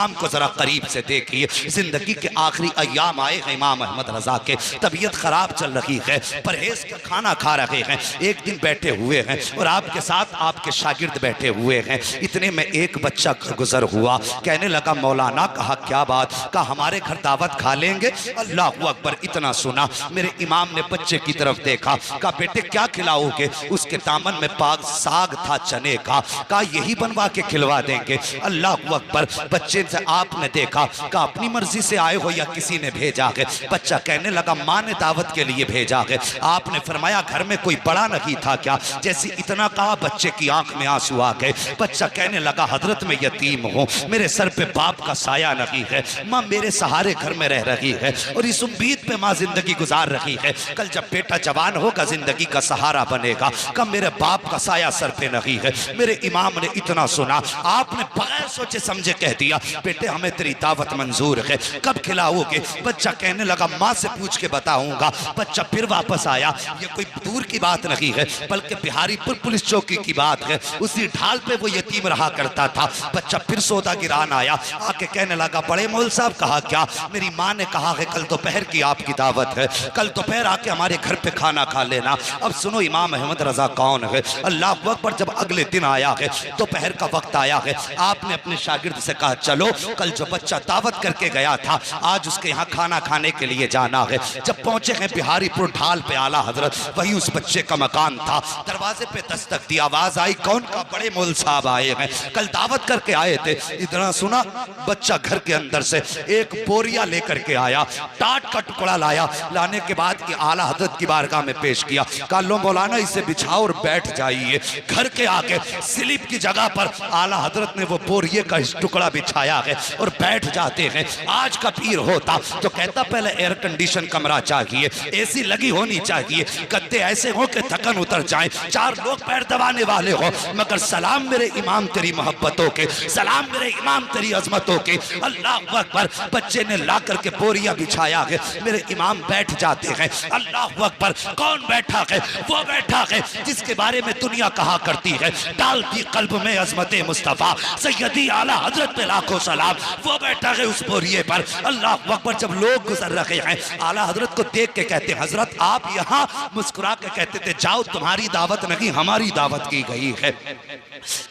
इमाम को जरा करीब से देखिए। जिंदगी के आखिरी अय्याम आए हैं इमाम अहमद रजा के, तबीयत खराब चल रही है, परहेज का खाना खा रहे हैं। एक दिन बैठे हुए हैं और आपके साथ आपके शागिर्द बैठे हुए हैं। इतने में एक बच्चा गुजर हुआ, कहने लगा मौलाना, कहा क्या बात, कहा हमारे घर दावत खा लेंगे। अल्लाह अकबर, इतना सुना मेरे इमाम ने बच्चे की तरफ देखा, कहा बेटे क्या खिलाओगे। उसके दामन में पाक साग था चने का, कहा यही बनवा के खिलवा देंगे। अल्लाह अकबर, बच्चे से आपने देखा, कहा अपनी मर्जी से आए हो या किसी ने भेजा है। बच्चा कहने लगा माँ ने दावत के लिए भेजा है। आपने फरमाया घर में कोई बड़ा नहीं था क्या। जैसे इतना कहा बच्चे की आंख में आंसू आ गए। बच्चा कहने लगा हजरत में यतीम हूँ, मेरे सर पे बाप का साया नहीं है, माँ मेरे सहारे घर में रह रही है और इस उम्मीद पे माँ जिंदगी गुजार रही है, कल जब बेटा जवान होगा जिंदगी का सहारा बनेगा। कब मेरे बाप का साया सर पे नहीं है। मेरे इमाम ने इतना सुना, आपने बगैर सोचे समझे कह दिया बेटे हमें तेरी दावत मंजूर है, कब खिलाओगे। बच्चा कहने लगा माँ से पूछ के बताऊंगा। बच्चा फिर वापस आया, ये कोई दूर की बात नहीं है बल्कि बिहारीपुर पुलिस चौकी की बात है। उसी ढाल पे वो यतीम रहा करता था। बच्चा फिर सौदा गिरान आया, आके कहने लगा बड़े मौल साहब, कहा क्या। मेरी माँ ने कहा है कल दोपहर की आपकी दावत है, कल दोपहर आके हमारे घर पे खाना खा लेना। अब सुनो इमाम अहमद रजा कौन है। अल्लाह अकबर, जब अगले दिन आया है, दोपहर का वक्त आया है, आपने अपने शागिर्द से कहा चलो कल जो बच्चा दावत करके गया था आज उसके यहाँ खाना खाने के लिए जाना है। जब पहुंचे हैं बिहारीपुर ढाल पे आला हजरत, वही उस बच्चे का मकान था। दरवाजे पे दस्तक दी, आवाज आई कौन, का बड़े मौल साहब आए हैं, कल दावत करके आए थे। इतना सुना बच्चा घर के अंदर से एक बोरिया लेकर के आया, टाट का टुकड़ा लाया। लाने के बाद कि आला हजरत की बारगाह में पेश किया, कहा लो मौलाना इसे बिछाओ और बैठ जाइए। घर के आगे स्लिप की जगह पर आला हजरत ने वो बोरिये का टुकड़ा बिछाया है और बैठ जाते हैं। आज का पीर होता तो कहता पहले एयर कंडीशन कमरा चाहिए, एसी लगी होनी चाहिए, गद्दे ऐसे हो कि थकन उतर जाए, चार लोग पैर दबाने वाले हो। मगर सलाम मेरे इमाम तेरी मोहब्बतों के, सलाम मेरे इमाम तेरी अजमतों के। अल्लाह अकबर, बच्चे ने ला करके बोरिया बिछाया है, मेरे इमाम बैठ जाते हैं। अल्लाह अकबर, कौन बैठा है, वो बैठा है जिसके बारे में दुनिया कहा करती है डालती कल्ब में अजमत मुस्तफा सैयदी आला हजरत पे लाखों सलाम, वो बैठा है उस बोरिए पर। अल्लाह अकबर, जब लोग गुजर रहे हैं आला हजरत को देख के कहते हजरत आप यहाँ, मुस्कुरा के कहते थे जाओ तुम्हारी दावत नहीं हमारी दावत की गई है,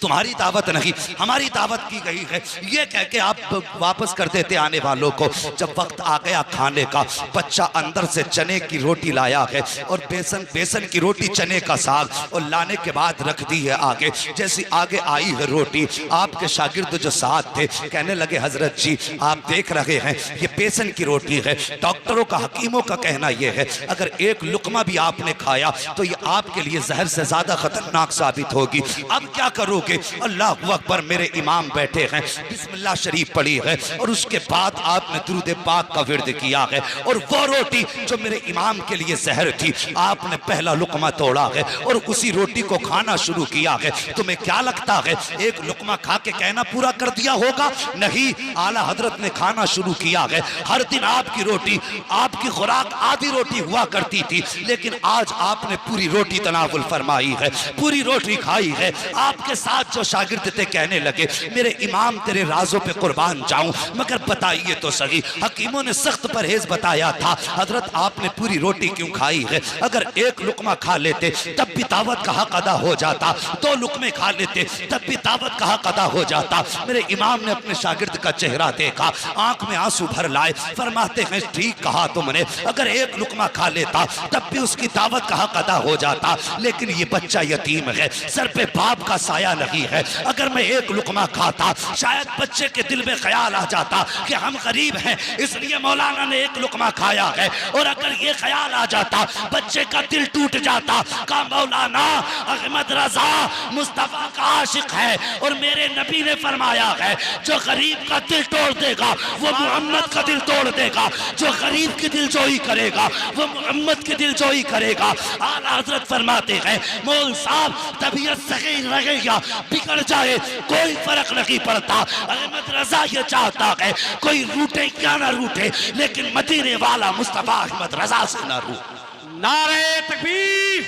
तुम्हारी दावत नहीं हमारी दावत की गई है। ये कह के आप वापस कर देते आने वालों को। जब वक्त आ गया खाने का, बच्चा अंदर से चने की रोटी लाया है और बेसन की रोटी चने का साग, और लाने के बाद रख दी है आगे। जैसी आगे आई है रोटी, आपके शागिर्द जो साथ थे कहने लगे हजरत जी आप देख रहे हैं ये बेसन की रोटी है, डॉक्टरों का हकीमों का कहना यह है अगर एक लुकमा भी आपने खाया तो ये आपके लिए जहर से ज्यादा खतरनाक साबित होगी। अब क्या करोगे। अल्लाह अकबर, मेरे इमाम बैठे हैं, बिस्मिल्लाह शरीफ पढ़ी है और उसके बाद आपने दुरूद पाक का विर्द किया है और वो रोटी जो मेरे इमाम के लिए जहर थी आपने पहला लुकमा तोड़ा है और उसी रोटी को खाना शुरू किया है। तुम्हें क्या लगता है एक लुकमा खा के कहना पूरा कर दिया होगा। नहीं, आला हजरत ने खाना शुरू किया है। हर दिन आपकी रोटी, आपकी खुराक आधी रोटी हुआ करती थी, लेकिन आज आपने पूरी रोटी तनावुल फरमाई है, पूरी रोटी खाई है। आपके साथ जो शागिर्द थे कहने लगे मेरे इमाम तेरे राजों पे कुर्बान जाऊं, मगर बताइए तो सही, हकीमों ने सख्त परहेज बताया था, हजरत आपने पूरी रोटी क्यों खाई है। अगर एक लुकमा खा लेते तब भी दावत का हक अदा हो जाता, दो लुकमे खा लेते तब भी दावत का हक अदा हो जाता। मेरे इमाम ने अपने शागिर्द का चेहरा देखा, आंख में आंसू भर लाए, फरमाते हैं ठीक कहा तुमने, अगर एक लुकमा खा लेता तब भी उसकी दावत का हक अदा हो जाता, लेकिन ये बच्चा यतीम है, सर पे बाप का साया नहीं है। अगर मैं एक लुकमा खाता शायद बच्चे के दिल में ख्याल आ जाता कि हम गरीब हैं इसलिए मौलाना ने एक लुकमा खाया है, और अगर ये ख्याल आ जाता बच्चे का दिल टूट जाता का मौलाना अहमद रजा मुस्तफा का आशिक है और मेरे नबी ने फरमाया है जो गरीब का दिल तोड़ देगा वो मोहम्मद का दिल तोड़ देगा, जो गरीब की दिल जोई करेगा वो मोहम्मद की दिल जोई करेगा। आला हजरत फरमाते हैं मौल साहब तबीयत सही रहे या बिगड़ जाए कोई फर्क नहीं पड़ता, अहमद रजा ये चाहता है कोई रूठे क्या ना रूठे लेकिन मदीने वाला मुस्तफा अहमद रजा से ना रूठे। नारे तकबीर,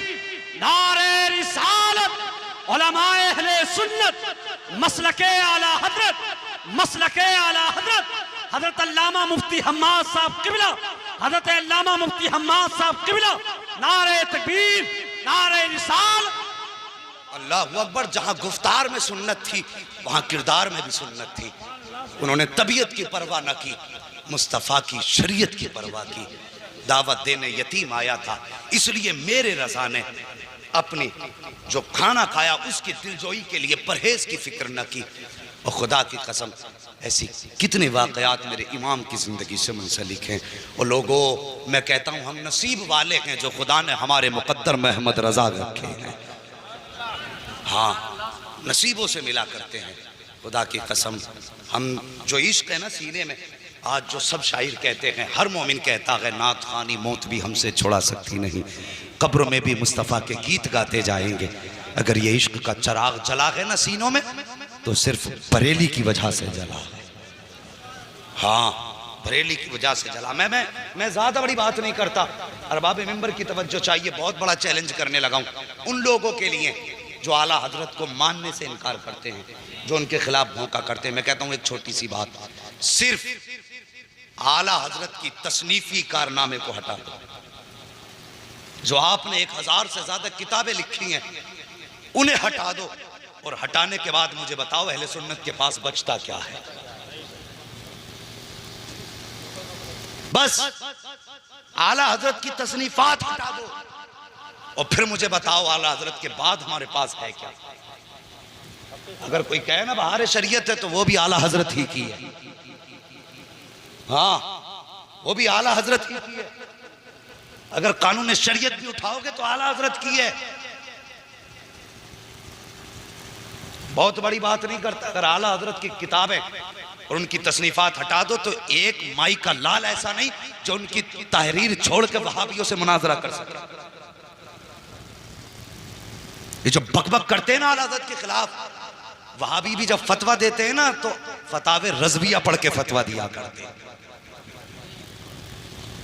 नारे रिसालत, उलमाए अहले सुन्नत, मसलके आला हजरत मसलके आला हजरत हजरत अल्लामा मुफ्ती हम्माद साहब किबला, हजरत अल्लामा मुफ्ती हम्माद साहब किबला, नारे तकबीर, नारे रिसाल। अल्लाह अकबर। जहां गुफ्तार में सुन्नत थी वहां किरदार में भी सुन्नत थी। उन्होंने तबीयत की परवाह न की, मुस्तफ़ा की शरीयत की परवाह की। दावत देने यतीम आया था, इसलिए मेरे रज़ा ने अपनी जो खाना खाया उसकी दिलजोई के लिए परहेज की फिक्र न की। और खुदा की कसम ऐसी कितने वाक़यात मेरे इमाम की ज़िंदगी से मुंसलिक हैं। और लोगों, मैं कहता हूँ हम नसीब वाले हैं जो खुदा ने हमारे मुक़द्दर में अहमद रज़ा रखे हैं। हाँ, नसीबों से मिला करते हैं। खुदा की कसम, हम जो इश्क है ना सीने में, आज जो सब शायर कहते हैं, हर मोमिन कहता है नात खानी मौत भी हमसे छुड़ा सकती नहीं, कब्र में भी मुस्तफ़ा के गीत गाते जाएंगे। अगर ये इश्क का चराग जला है ना सीनों में तो सिर्फ बरेली की वजह से जला है। हाँ, बरेली की वजह से जला। मैं ज़्यादा बड़ी बात नहीं करता, अरबाब मिंबर की तवज्जो चाहिए। बहुत बड़ा चैलेंज करने लगा हूँ उन लोगों के लिए जो आला हजरत को मानने से इनकार करते हैं, जो उनके खिलाफ भौंका करते हैं। मैं कहता हूँ एक छोटी सी बात, सिर्फ आला हजरत की तसनीफी कारनामे को हटा दो। जो आपने 1000 से ज्यादा किताबें लिखी हैं उन्हें हटा दो, और हटाने के बाद मुझे बताओ अहले सुन्नत के पास बचता क्या है। बस आला हजरत की तसनीफात हटा दो और फिर मुझे बताओ आला हजरत के बाद हमारे पास है क्या। अगर कोई कहे ना बहार शरीयत है तो वो भी आला हजरत ही की है। हाँ, वो भी आला हजरत ही की है। अगर कानून शरीयत भी उठाओगे तो आला हजरत की है। बहुत बड़ी बात नहीं करता। अगर आला हजरत की किताबें और उनकी तसनीफात हटा दो तो एक माई का लाल ऐसा नहीं जो उनकी तहरीर छोड़ के वहाबियों से मुनाजरा कर सके। ये जो बकबक करते हैं ना आला हजरत के खिलाफ, वहाबी भी जब फतवा देते हैं ना तो फतावे रज़विया पढ़ के फतवा दिया करते हैं।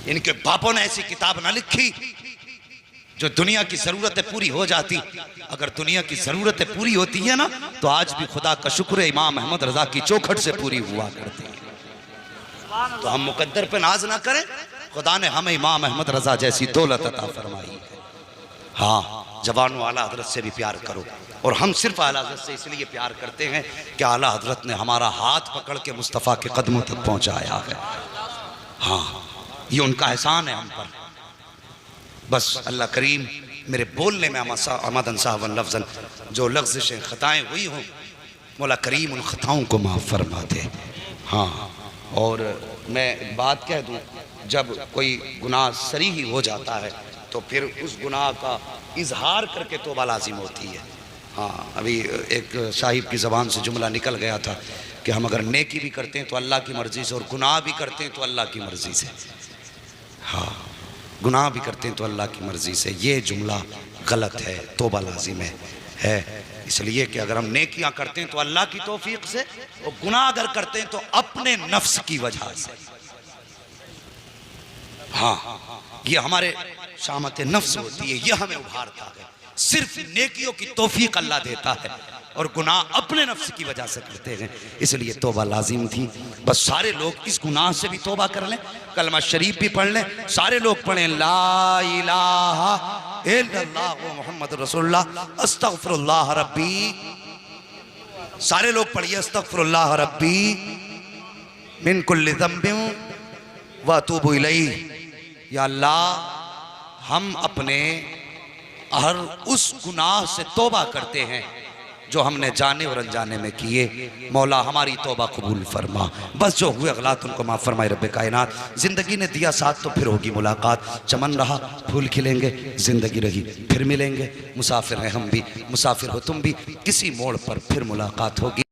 इनके बापों ने ऐसी किताब ना लिखी जो दुनिया की जरूरतें पूरी हो जाती। अगर दुनिया की जरूरतें पूरी होती है ना तो आज भी खुदा का शुक्र है इमाम अहमद रजा की चौखट से पूरी हुआ करती है। तो हम मुकद्दर पे नाज ना करें, खुदा ने हमें इमाम अहमद रजा जैसी दौलत अता फरमाई। हाँ, जवानों आला हजरत से भी प्यार करो। और हम सिर्फ आला हजरत से इसलिए प्यार करते हैं कि आला हजरत ने हमारा हाथ पकड़ के मुस्तफ़ा के कदमों तक पहुंचाया है। हाँ, ये उनका एहसान है हम पर। बस अल्लाह करीम मेरे बोलने में अमदन साहबन लफ्ज़न जो लफ्ज़ें ख़ताएँ हुई हों, मौला करीम उन ख़ताओं को माफ़ फरमा दे। हाँ, और मैं बात कह दूँ, जब कोई गुनाह सरीही हो जाता है तो फिर उस गुनाह का इजहार करके तौबा लाजिम होती है। हाँ, अभी एक साहिब की ज़बान से जुमला निकल गया था कि हम अगर नेकी भी करते हैं तो अल्लाह की मर्ज़ी से और गुनाह भी करते हैं तो अल्लाह की मर्ज़ी से। हाँ, गुनाह भी करते हैं तो अल्लाह की मर्ज़ी से। ये जुमला गलत है, तौबा लाजिम है। इसलिए कि अगर हम नेकियां करते हैं तो अल्लाह की तौफीक से, और गुनाह अगर करते हैं तो अपने नफ्स की वजह से। हाँ, ये हमारे शामत नफ्स होती है, ये हमें उभारता है। सिर्फ नेकियों की तौफीक अल्लाह देता है और गुनाह अपने नफ्स की वजह से करते हैं। इसलिए तौबा लाजिम थी। बस सारे लोग इस गुनाह से भी तौबा कर लें, कलमा शरीफ भी पढ़ लें, सारे लोग पढ़ें ला इलाहा इल्लल्लाह मुहम्मद रसूलुल्लाह अस्तगफिरुल्लाह रब्बी। सारे लोग पढ़िए अस्तगफिरुल्लाह रब्बी मिन कुल्लि ज़ंबिन व अतूबु इलैहि। या अल्लाह, हम अपने हर उस गुनाह से तौबा करते हैं जो हमने जाने और अनजाने में किए। मौला हमारी तौबा कबूल फरमा। बस जो हुए गलत उनको माफ़ फरमाए रब्बे कायनात। ज़िंदगी ने दिया साथ तो फिर होगी मुलाकात। चमन रहा फूल खिलेंगे, ज़िंदगी रही फिर मिलेंगे। मुसाफिर हैं हम भी, मुसाफिर हो तुम भी, किसी मोड़ पर फिर मुलाकात होगी।